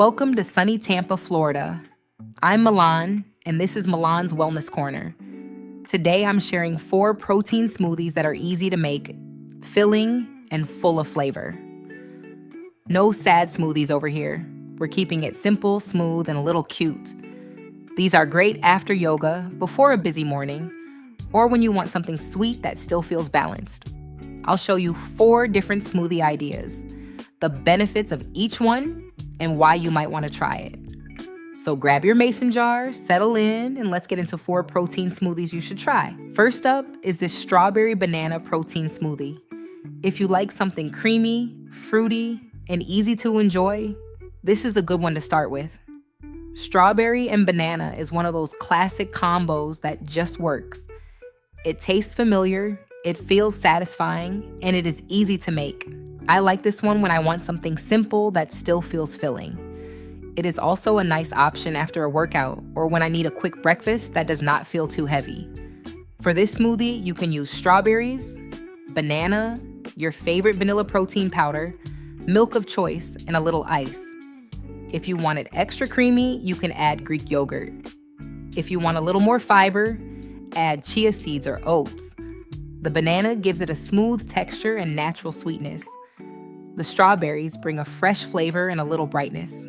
Welcome to sunny Tampa, Florida. I'm Milan, and this is Milan's Wellness Corner. Today I'm sharing 4 protein smoothies that are easy to make, filling, and full of flavor. No sad smoothies over here. We're keeping it simple, smooth, and a little cute. These are great after yoga, before a busy morning, or when you want something sweet that still feels balanced. I'll show you 4 different smoothie ideas, the benefits of each one, and why you might want to try it. So grab your mason jar, settle in, and let's get into 4 protein smoothies you should try. First up is this strawberry banana protein smoothie. If you like something creamy, fruity, and easy to enjoy, this is a good one to start with. Strawberry and banana is one of those classic combos that just works. It tastes familiar, it feels satisfying, and it is easy to make. I like this one when I want something simple that still feels filling. It is also a nice option after a workout or when I need a quick breakfast that does not feel too heavy. For this smoothie, you can use strawberries, banana, your favorite vanilla protein powder, milk of choice, and a little ice. If you want it extra creamy, you can add Greek yogurt. If you want a little more fiber, add chia seeds or oats. The banana gives it a smooth texture and natural sweetness. The strawberries bring a fresh flavor and a little brightness.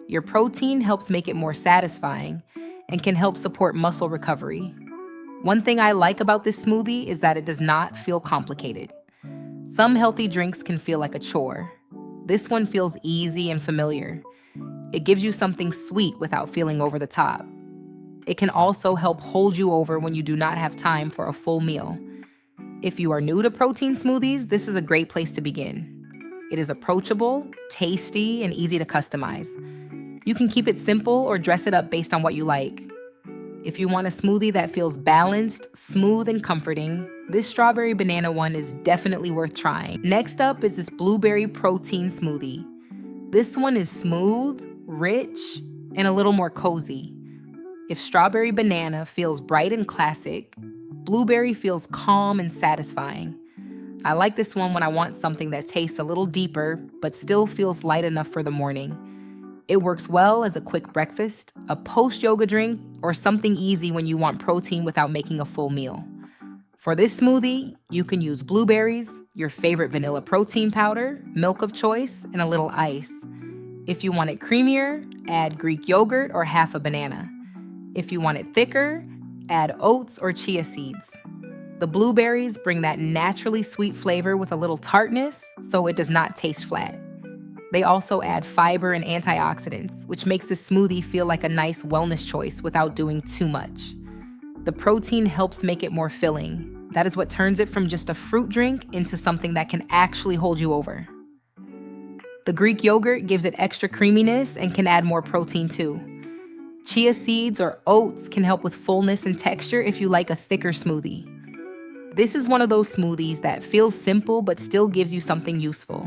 Your protein helps make it more satisfying and can help support muscle recovery. One thing I like about this smoothie is that it does not feel complicated. Some healthy drinks can feel like a chore. This one feels easy and familiar. It gives you something sweet without feeling over the top. It can also help hold you over when you do not have time for a full meal. If you are new to protein smoothies, this is a great place to begin. It is approachable, tasty, and easy to customize. You can keep it simple or dress it up based on what you like. If you want a smoothie that feels balanced, smooth, and comforting, this strawberry banana one is definitely worth trying. Next up is this blueberry protein smoothie. This one is smooth, rich, and a little more cozy. If strawberry banana feels bright and classic, blueberry feels calm and satisfying. I like this one when I want something that tastes a little deeper, but still feels light enough for the morning. It works well as a quick breakfast, a post-yoga drink, or something easy when you want protein without making a full meal. For this smoothie, you can use blueberries, your favorite vanilla protein powder, milk of choice, and a little ice. If you want it creamier, add Greek yogurt or half a banana. If you want it thicker, add oats or chia seeds. The blueberries bring that naturally sweet flavor with a little tartness, so it does not taste flat. They also add fiber and antioxidants, which makes the smoothie feel like a nice wellness choice without doing too much. The protein helps make it more filling. That is what turns it from just a fruit drink into something that can actually hold you over. The Greek yogurt gives it extra creaminess and can add more protein too. Chia seeds or oats can help with fullness and texture if you like a thicker smoothie. This is one of those smoothies that feels simple but still gives you something useful.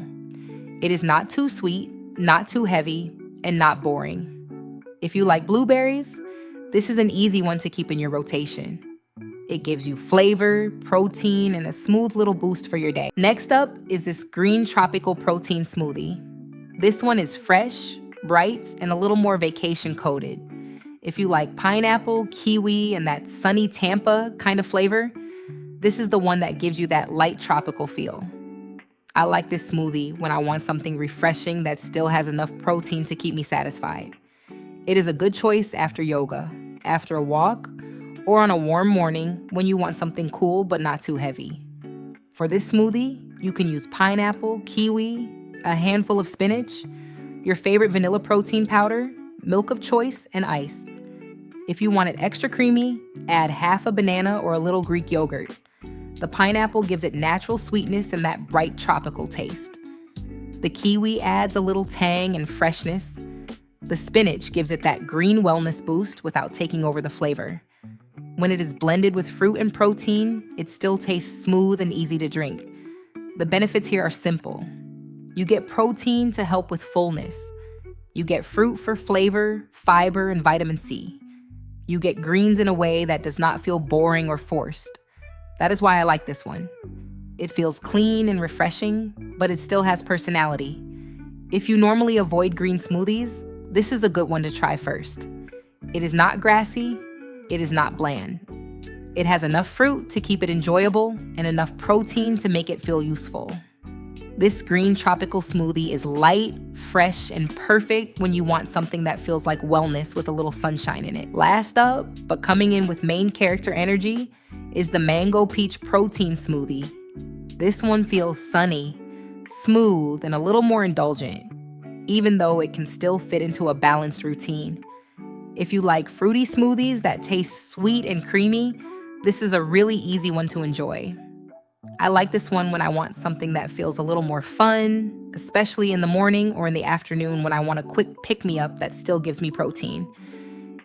It is not too sweet, not too heavy, and not boring. If you like blueberries, this is an easy one to keep in your rotation. It gives you flavor, protein, and a smooth little boost for your day. Next up is this green tropical protein smoothie. This one is fresh, bright, and a little more vacation coated. If you like pineapple, kiwi, and that sunny Tampa kind of flavor, this is the one that gives you that light tropical feel. I like this smoothie when I want something refreshing that still has enough protein to keep me satisfied. It is a good choice after yoga, after a walk, or on a warm morning when you want something cool but not too heavy. For this smoothie, you can use pineapple, kiwi, a handful of spinach, your favorite vanilla protein powder, milk of choice, and ice. If you want it extra creamy, add half a banana or a little Greek yogurt. The pineapple gives it natural sweetness and that bright tropical taste. The kiwi adds a little tang and freshness. The spinach gives it that green wellness boost without taking over the flavor. When it is blended with fruit and protein, it still tastes smooth and easy to drink. The benefits here are simple. You get protein to help with fullness. You get fruit for flavor, fiber, and vitamin C. You get greens in a way that does not feel boring or forced. That is why I like this one. It feels clean and refreshing, but it still has personality. If you normally avoid green smoothies, This is a good one to try first. It is not grassy, it is not bland. It has enough fruit to keep it enjoyable and enough protein to make it feel useful. This green tropical smoothie is light, fresh, and perfect when you want something that feels like wellness with a little sunshine in it. Last up, but coming in with main character energy, is the mango peach protein smoothie. This one feels sunny, smooth, and a little more indulgent, even though it can still fit into a balanced routine. If you like fruity smoothies that taste sweet and creamy, this is a really easy one to enjoy. I like this one when I want something that feels a little more fun, especially in the morning or in the afternoon when I want a quick pick-me-up that still gives me protein.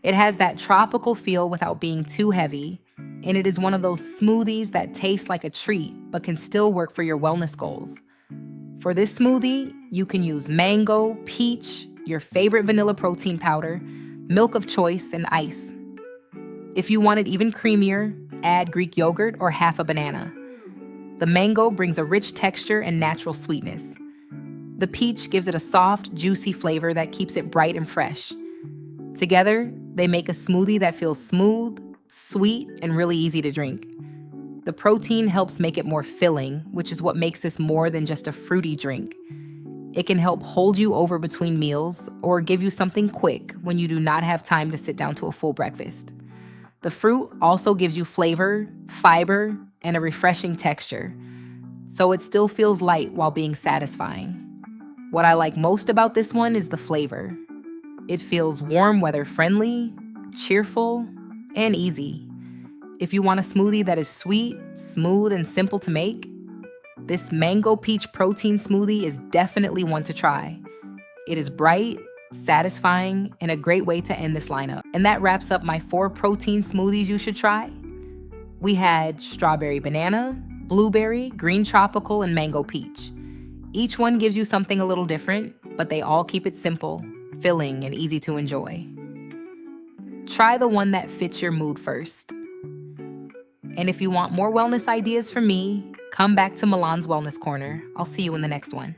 It has that tropical feel without being too heavy, and it is one of those smoothies that taste like a treat but can still work for your wellness goals. For this smoothie, you can use mango, peach, your favorite vanilla protein powder, milk of choice, and ice. If you want it even creamier, add Greek yogurt or half a banana. The mango brings a rich texture and natural sweetness. The peach gives it a soft, juicy flavor that keeps it bright and fresh. Together, they make a smoothie that feels smooth, sweet, and really easy to drink. The protein helps make it more filling, which is what makes this more than just a fruity drink. It can help hold you over between meals or give you something quick when you do not have time to sit down to a full breakfast. The fruit also gives you flavor, fiber, and a refreshing texture, so it still feels light while being satisfying. What I like most about this one is the flavor. It feels warm weather friendly, cheerful, and easy. If you want a smoothie that is sweet, smooth, and simple to make, this mango peach protein smoothie is definitely one to try. It is bright, satisfying, and a great way to end this lineup. And that wraps up my 4 protein smoothies you should try. We had strawberry banana, blueberry, green tropical, and mango peach. Each one gives you something a little different, but they all keep it simple, filling, and easy to enjoy. Try the one that fits your mood first. And if you want more wellness ideas from me, come back to Milan's Wellness Corner. I'll see you in the next one.